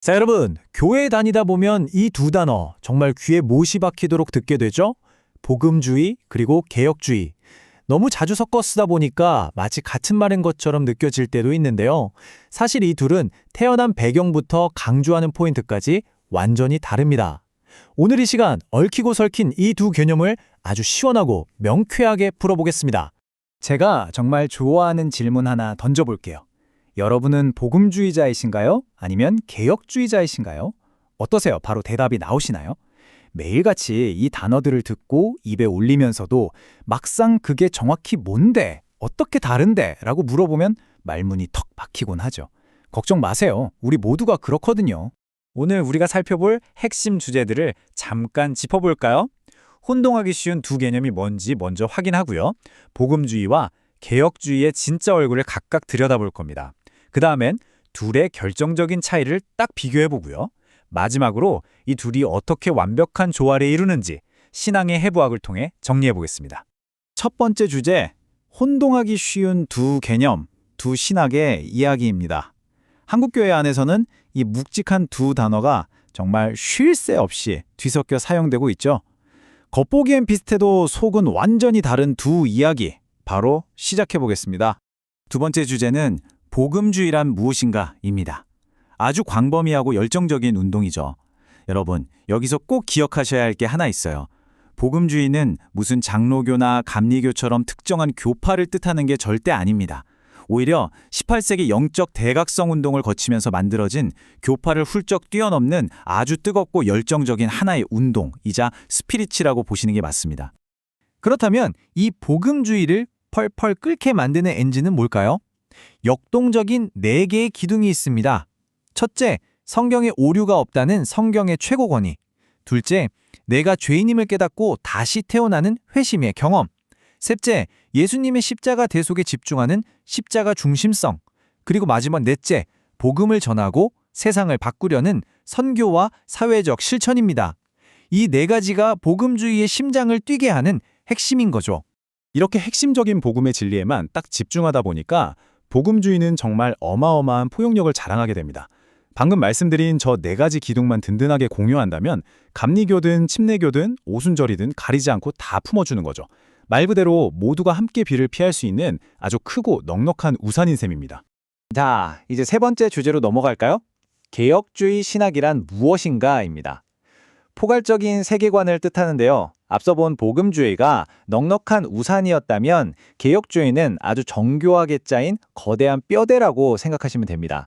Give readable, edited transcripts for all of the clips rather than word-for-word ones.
자, 여러분, 교회 다니다 보면 이 두 단어 정말 귀에 못이 박히도록 듣게 되죠? 복음주의 그리고 개혁주의. 너무 자주 섞어 쓰다 보니까 마치 같은 말인 것처럼 느껴질 때도 있는데요. 사실 이 둘은 태어난 배경부터 강조하는 포인트까지 완전히 다릅니다. 오늘 이 시간 얽히고 설킨 이 두 개념을 아주 시원하고 명쾌하게 풀어보겠습니다. 제가 정말 좋아하는 질문 하나 던져볼게요. 여러분은 복음주의자이신가요? 아니면 개혁주의자이신가요? 어떠세요? 바로 대답이 나오시나요? 매일같이 이 단어들을 듣고 입에 올리면서도 막상 그게 정확히 뭔데, 어떻게 다른데? 라고 물어보면 말문이 턱 막히곤 하죠. 걱정 마세요. 우리 모두가 그렇거든요. 오늘 우리가 살펴볼 핵심 주제들을 잠깐 짚어볼까요? 혼동하기 쉬운 두 개념이 뭔지 먼저 확인하고요. 복음주의와 개혁주의의 진짜 얼굴을 각각 들여다볼 겁니다. 그 다음엔 둘의 결정적인 차이를 딱 비교해보고요. 마지막으로 이 둘이 어떻게 완벽한 조화를 이루는지 신앙의 해부학을 통해 정리해보겠습니다. 첫 번째 주제, 혼동하기 쉬운 두 개념, 두 신학의 이야기입니다. 한국교회 안에서는 이 묵직한 두 단어가 정말 쉴 새 없이 뒤섞여 사용되고 있죠. 겉보기엔 비슷해도 속은 완전히 다른 두 이야기, 바로 시작해보겠습니다. 두 번째 주제는 복음주의란 무엇인가입니다. 아주 광범위하고 열정적인 운동이죠. 여러분, 여기서 꼭 기억하셔야 할 게 하나 있어요. 복음주의는 무슨 장로교나 감리교처럼 특정한 교파를 뜻하는 게 절대 아닙니다. 오히려 18세기 영적 대각성 운동을 거치면서 만들어진 교파를 훌쩍 뛰어넘는 아주 뜨겁고 열정적인 하나의 운동이자 스피릿이라고 보시는 게 맞습니다. 그렇다면 이 복음주의를 펄펄 끓게 만드는 엔진은 뭘까요? 역동적인 4개의 기둥이 있습니다. 첫째, 성경에 오류가 없다는 성경의 최고 권위. 둘째, 내가 죄인임을 깨닫고 다시 태어나는 회심의 경험. 셋째, 예수님의 십자가 대속에 집중하는 십자가 중심성. 그리고 마지막 넷째, 복음을 전하고 세상을 바꾸려는 선교와 사회적 실천입니다. 이 4가지가 복음주의의 심장을 뛰게 하는 핵심인 거죠. 이렇게 핵심적인 복음의 진리에만 딱 집중하다 보니까 복음주의는 정말 어마어마한 포용력을 자랑하게 됩니다. 방금 말씀드린 저 4가지 기둥만 든든하게 공유한다면 감리교든 침례교든 오순절이든 가리지 않고 다 품어주는 거죠. 말 그대로 모두가 함께 비를 피할 수 있는 아주 크고 넉넉한 우산인 셈입니다. 자, 이제 세 번째 주제로 넘어갈까요? 개혁주의 신학이란 무엇인가입니다. 포괄적인 세계관을 뜻하는데요. 앞서 본 복음주의가 넉넉한 우산이었다면 개혁주의는 아주 정교하게 짜인 거대한 뼈대라고 생각하시면 됩니다.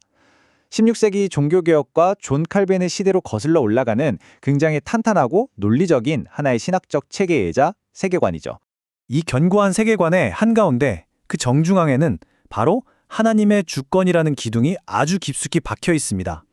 16세기 종교개혁과 존 칼빈의 시대로 거슬러 올라가는 굉장히 탄탄하고 논리적인 하나의 신학적 체계이자 세계관이죠. 이 견고한 세계관의 한가운데 그 정중앙에는 바로 하나님의 주권이라는 기둥이 아주 깊숙이 박혀 있습니다.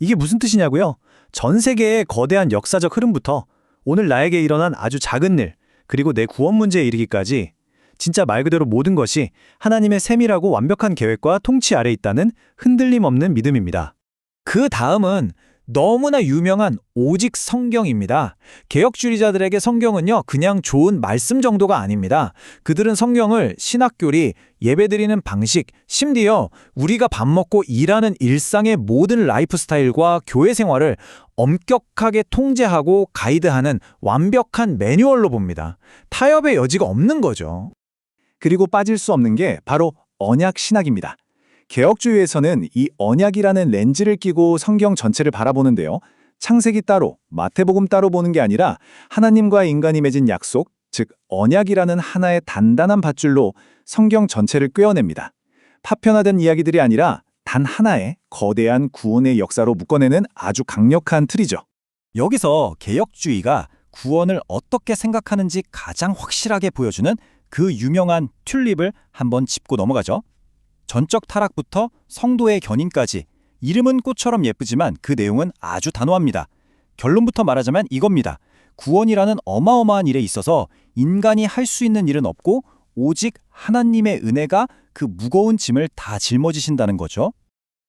이게 무슨 뜻이냐고요? 전 세계의 거대한 역사적 흐름부터 오늘 나에게 일어난 아주 작은 일, 그리고 내 구원 문제에 이르기까지 진짜 말 그대로 모든 것이 하나님의 세밀하고 완벽한 계획과 통치 아래 있다는 흔들림 없는 믿음입니다. 그 다음은 너무나 유명한 오직 성경입니다. 개혁주의자들에게 성경은요, 그냥 좋은 말씀 정도가 아닙니다. 그들은 성경을 신학교리, 예배드리는 방식, 심지어 우리가 밥 먹고 일하는 일상의 모든 라이프 스타일과 교회 생활을 엄격하게 통제하고 가이드하는 완벽한 매뉴얼로 봅니다. 타협의 여지가 없는 거죠. 그리고 빠질 수 없는 게 바로 언약 신학입니다. 개혁주의에서는 이 언약이라는 렌즈를 끼고 성경 전체를 바라보는데요. 창세기 따로, 마태복음 따로 보는 게 아니라 하나님과 인간이 맺은 약속, 즉 언약이라는 하나의 단단한 밧줄로 성경 전체를 꿰어냅니다. 파편화된 이야기들이 아니라 단 하나의 거대한 구원의 역사로 묶어내는 아주 강력한 틀이죠. 여기서 개혁주의가 구원을 어떻게 생각하는지 가장 확실하게 보여주는 그 유명한 튤립을 한번 짚고 넘어가죠. 전적 타락부터 성도의 견인까지 이름은 꽃처럼 예쁘지만 그 내용은 아주 단호합니다. 결론부터 말하자면 이겁니다. 구원이라는 어마어마한 일에 있어서 인간이 할 수 있는 일은 없고 오직 하나님의 은혜가 그 무거운 짐을 다 짊어지신다는 거죠.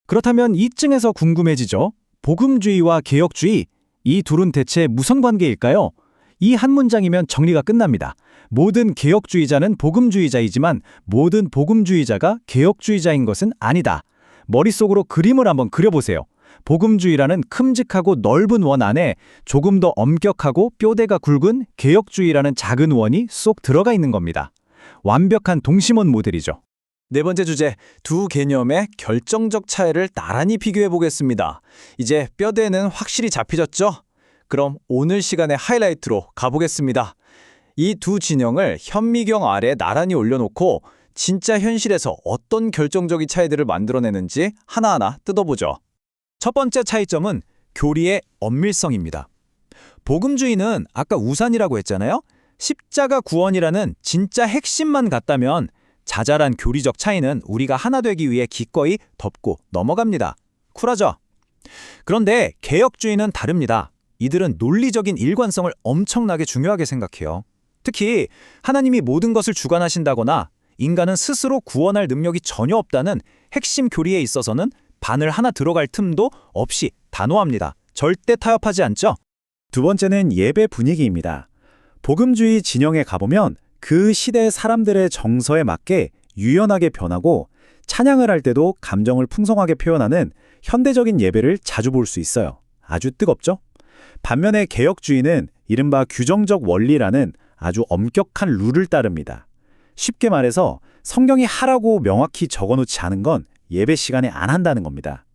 그렇다면 이쯤에서 궁금해지죠. 복음주의와 개혁주의, 이 둘은 대체 무슨 관계일까요? 이 한 문장이면 정리가 끝납니다. 모든 개혁주의자는 복음주의자이지만 모든 복음주의자가 개혁주의자인 것은 아니다. 머릿속으로 그림을 한번 그려보세요. 복음주의라는 큼직하고 넓은 원 안에 조금 더 엄격하고 뼈대가 굵은 개혁주의라는 작은 원이 쏙 들어가 있는 겁니다. 완벽한 동심원 모델이죠. 네 번째 주제, 두 개념의 결정적 차이를 나란히 비교해 보겠습니다. 이제 뼈대는 확실히 잡히셨죠? 그럼 오늘 시간의 하이라이트로 가보겠습니다. 이 두 진영을 현미경 아래 나란히 올려놓고 진짜 현실에서 어떤 결정적인 차이들을 만들어내는지 하나하나 뜯어보죠. 첫 번째 차이점은 교리의 엄밀성입니다. 복음주의는 아까 우산이라고 했잖아요. 십자가 구원이라는 진짜 핵심만 같다면 자잘한 교리적 차이는 우리가 하나 되기 위해 기꺼이 덮고 넘어갑니다. 쿨하죠? 그런데 개혁주의는 다릅니다. 이들은 논리적인 일관성을 엄청나게 중요하게 생각해요. 특히 하나님이 모든 것을 주관하신다거나 인간은 스스로 구원할 능력이 전혀 없다는 핵심 교리에 있어서는 바늘 하나 들어갈 틈도 없이 단호합니다. 절대 타협하지 않죠? 두 번째는 예배 분위기입니다. 복음주의 진영에 가보면 그 시대 사람들의 정서에 맞게 유연하게 변하고 찬양을 할 때도 감정을 풍성하게 표현하는 현대적인 예배를 자주 볼 수 있어요. 아주 뜨겁죠? 반면에 개혁주의는 이른바 규정적 원리라는 아주 엄격한 룰을 따릅니다. 쉽게 말해서 성경이 하라고 명확히 적어놓지 않은 건 예배 시간에 안 한다는 겁니다.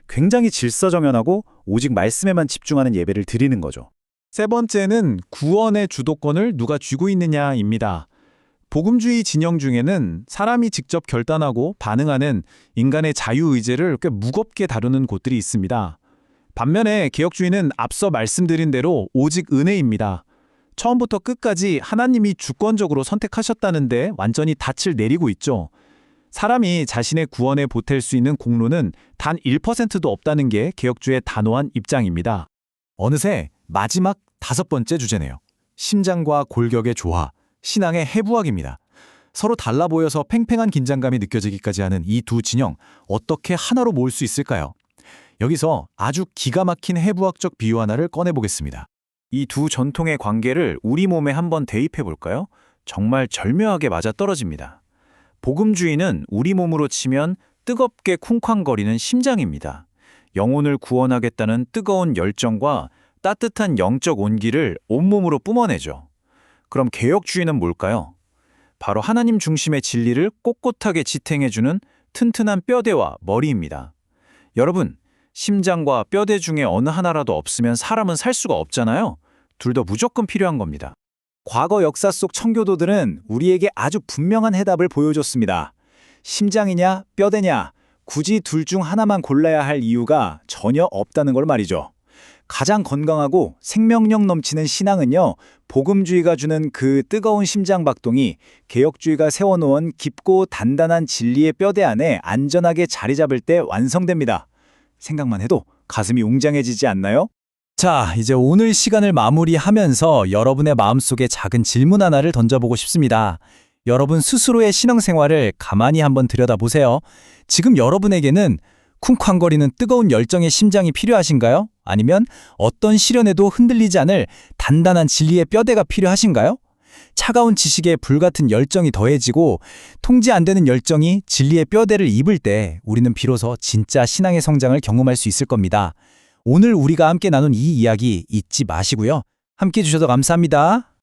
굉장히 질서정연하고 오직 말씀에만 집중하는 예배를 드리는 거죠. 세 번째는 구원의 주도권을 누가 쥐고 있느냐입니다. 복음주의 진영 중에는 사람이 직접 결단하고 반응하는 인간의 자유의지를 꽤 무겁게 다루는 곳들이 있습니다. 반면에 개혁주의는 앞서 말씀드린 대로 오직 은혜입니다. 처음부터 끝까지 하나님이 주권적으로 선택하셨다는데 완전히 닻을 내리고 있죠. 사람이 자신의 구원에 보탤 수 있는 공로는 단 1%도 없다는 게 개혁주의의 단호한 입장입니다. 어느새 마지막 다섯 번째 주제네요. 심장과 골격의 조화, 신앙의 해부학입니다. 서로 달라 보여서 팽팽한 긴장감이 느껴지기까지 하는 이 두 진영, 어떻게 하나로 모을 수 있을까요? 여기서 아주 기가 막힌 해부학적 비유 하나를 꺼내보겠습니다. 이 두 전통의 관계를 우리 몸에 한번 대입해 볼까요? 정말 절묘하게 맞아떨어집니다. 복음주의는 우리 몸으로 치면 뜨겁게 쿵쾅거리는 심장입니다. 영혼을 구원하겠다는 뜨거운 열정과 따뜻한 영적 온기를 온몸으로 뿜어내죠. 그럼 개혁주의는 뭘까요? 바로 하나님 중심의 진리를 꼿꼿하게 지탱해주는 튼튼한 뼈대와 머리입니다. 여러분, 심장과 뼈대 중에 어느 하나라도 없으면 사람은 살 수가 없잖아요. 둘 다 무조건 필요한 겁니다. 과거 역사 속 청교도들은 우리에게 아주 분명한 해답을 보여줬습니다. 심장이냐 뼈대냐 굳이 둘 중 하나만 골라야 할 이유가 전혀 없다는 걸 말이죠. 가장 건강하고 생명력 넘치는 신앙은요, 복음주의가 주는 그 뜨거운 심장박동이 개혁주의가 세워놓은 깊고 단단한 진리의 뼈대 안에 안전하게 자리 잡을 때 완성됩니다. 생각만 해도 가슴이 웅장해지지 않나요? 자, 이제 오늘 시간을 마무리하면서 여러분의 마음속에 작은 질문 하나를 던져보고 싶습니다. 여러분 스스로의 신앙생활을 가만히 한번 들여다보세요. 지금 여러분에게는 쿵쾅거리는 뜨거운 열정의 심장이 필요하신가요? 아니면 어떤 시련에도 흔들리지 않을 단단한 진리의 뼈대가 필요하신가요? 차가운 지식에 불같은 열정이 더해지고 통제 안 되는 열정이 진리의 뼈대를 입을 때 우리는 비로소 진짜 신앙의 성장을 경험할 수 있을 겁니다. 오늘 우리가 함께 나눈 이 이야기 잊지 마시고요. 함께 해주셔서 감사합니다.